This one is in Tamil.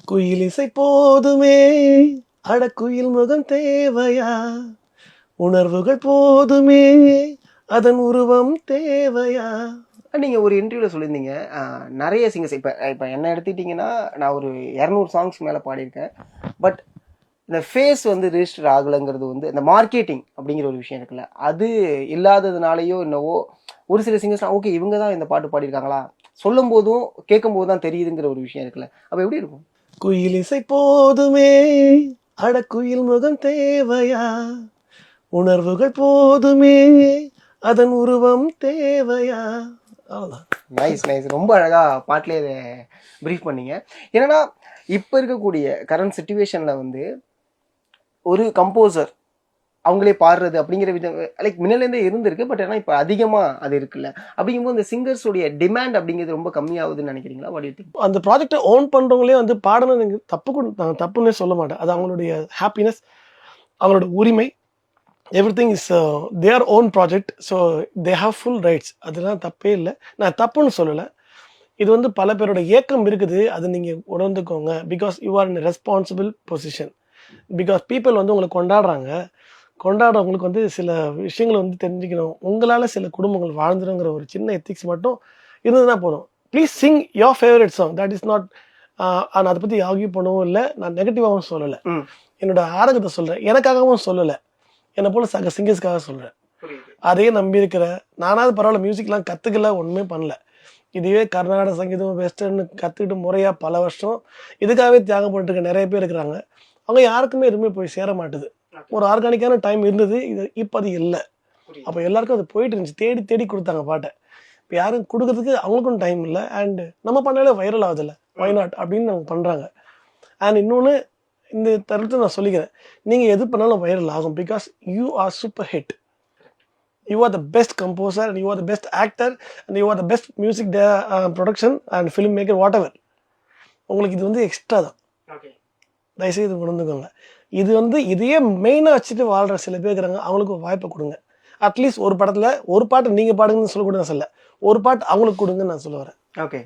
குயில் இசை போதுமே அடக்குயில் முகம் தேவையா, உணர்வுகள் போதுமே அதன் உருவம் தேவையா. நீங்கள் ஒரு இன்டர்வியூவில் சொல்லியிருந்தீங்க நிறைய சிங்கர்ஸ் இப்போ என்ன எடுத்துக்கிட்டிங்கன்னா நான் ஒரு 200 சாங்ஸ் மேலே பாடியிருக்கேன். பட் இந்த ஃபேஸ் வந்து ரிஜிஸ்டர் ஆகலைங்கிறது வந்து இந்த மார்க்கெட்டிங் அப்படிங்கிற ஒரு விஷயம் இருக்குல்ல, அது இல்லாததுனாலையோ என்னவோ ஒரு சில சிங்கர்ஸ்லாம் ஓகே இவங்க தான் இந்த பாட்டு பாடியிருக்காங்களா சொல்லும் போதும் கேட்கும் போது தான் தெரியுதுங்கிற ஒரு விஷயம் இருக்குல்ல, அப்போ எப்படி இருக்கும்? குயில் இசை போதுமே அடக்குயில் முகம் தேவையா, உணர்வுகள் போதுமே அதன் உருவம் தேவையா. அவ்வளோதான். நைஸ் ரொம்ப அழகாக பாட்டிலே இதை ப்ரீஃப் பண்ணீங்க. ஏன்னா இப்போ இருக்கக்கூடிய கரண்ட் சுச்சுவேஷனில் வந்து ஒரு கம்போசர் அவங்களே பாடுறது அப்படிங்கிற விதம் லைக் முன்னிலேருந்தே இருந்திருக்கு. பட் ஆனால் இப்போ அதிகமாக அது இருக்குல்ல, அப்படிங்கும்போது இந்த சிங்கர்ஸோடைய டிமாண்ட் அப்படிங்கிறது ரொம்ப கம்மியாகுதுன்னு நினைக்கிறீங்களா? What you think? அந்த ப்ராஜெக்டை ஓன் பண்ணுறவங்களே வந்து பாடணும் நான் தப்புன்னே சொல்ல மாட்டேன். அது அவங்களுடைய ஹாப்பினஸ், அவங்களோட உரிமை. Everything is their own project. So they have full rights. அதெல்லாம் தப்பே இல்லை, நான் தப்புன்னு சொல்லலை. இது வந்து பல பேரோட ஏக்கம் இருக்குது, அது நீங்கள் உணர்ந்துக்கோங்க. Because you are in responsible position. Because people வந்து உங்களை கொண்டாடுறவங்களுக்கு வந்து சில விஷயங்களை வந்து தெரிஞ்சுக்கணும். உங்களால் சில குடும்பங்கள் வாழ்ந்துருங்கிற ஒரு சின்ன எத்திக்ஸ் மட்டும் இருந்ததுனா போதும். Please Singh your favourite song. That is not, நான் அதை பற்றி ஆர்கியூ பண்ணவும் இல்லை, நான் நெகட்டிவாகவும் சொல்லலை. என்னோட ஆரோக்கியத்தை சொல்கிறேன், எனக்காகவும் சொல்லலை, என்னை போல் சக சிங்கர்ஸ்க்காக சொல்கிறேன். அதையே நம்பி இருக்கிற நானாவது பரவாயில்ல, மியூசிக்லாம் கற்றுக்கல, ஒன்றுமே பண்ணல. இதுவே கர்நாடக சங்கீதம் வெஸ்டர்னு கற்றுக்கிட்டு முறையாக பல வருஷம் இதுக்காகவே தியாகம் பண்ணிட்டு நிறைய பேர் இருக்கிறாங்க. அவங்க யாருக்குமே எதுவுமே போய் சேர மாட்டுது. ஒரு ஆர்கானிக்கான டைம் இருந்தது, இது இப்போ அது இல்லை. அப்போ எல்லாருக்கும் அது போயிட்டு இருந்துச்சு, தேடி தேடி கொடுத்தாங்க பாட்டை. இப்போ யாரும் கொடுக்கறதுக்கு அவங்களுக்கும் டைம் இல்லை. அண்ட் நம்ம பண்ணாலே வைரல் ஆகுதில்ல, வை நாட் அப்படின்னு அவங்க பண்ணுறாங்க. அண்ட் இன்னொன்று, இந்த தருணத்தை நான் சொல்லிக்கிறேன், நீங்கள் எது பண்ணாலும் வைரல் ஆகும். Because you R super hit. You are the best composer and you are the best actor and you are the best music production and filmmaker, whatever. உங்களுக்கு இது வந்து எக்ஸ்ட்ரா தான். தயவுசெய்து இது உணர்ந்துக்கோங்க. இது வந்து இதையே மெயினாக வச்சுட்டு வாழ்கிற சில பேர் இருக்கிறாங்க, அவங்களுக்கு ஒரு வாய்ப்பை கொடுங்க. அட்லீஸ்ட் ஒரு படத்தில் ஒரு பாட்டு நீங்கள் பாடுங்கன்னு சொல்லக்கூட நான் சொல்ல, ஒரு பாட்டு அவங்களுக்கு கொடுங்கன்னு நான் சொல்ல வரேன். ஓகே.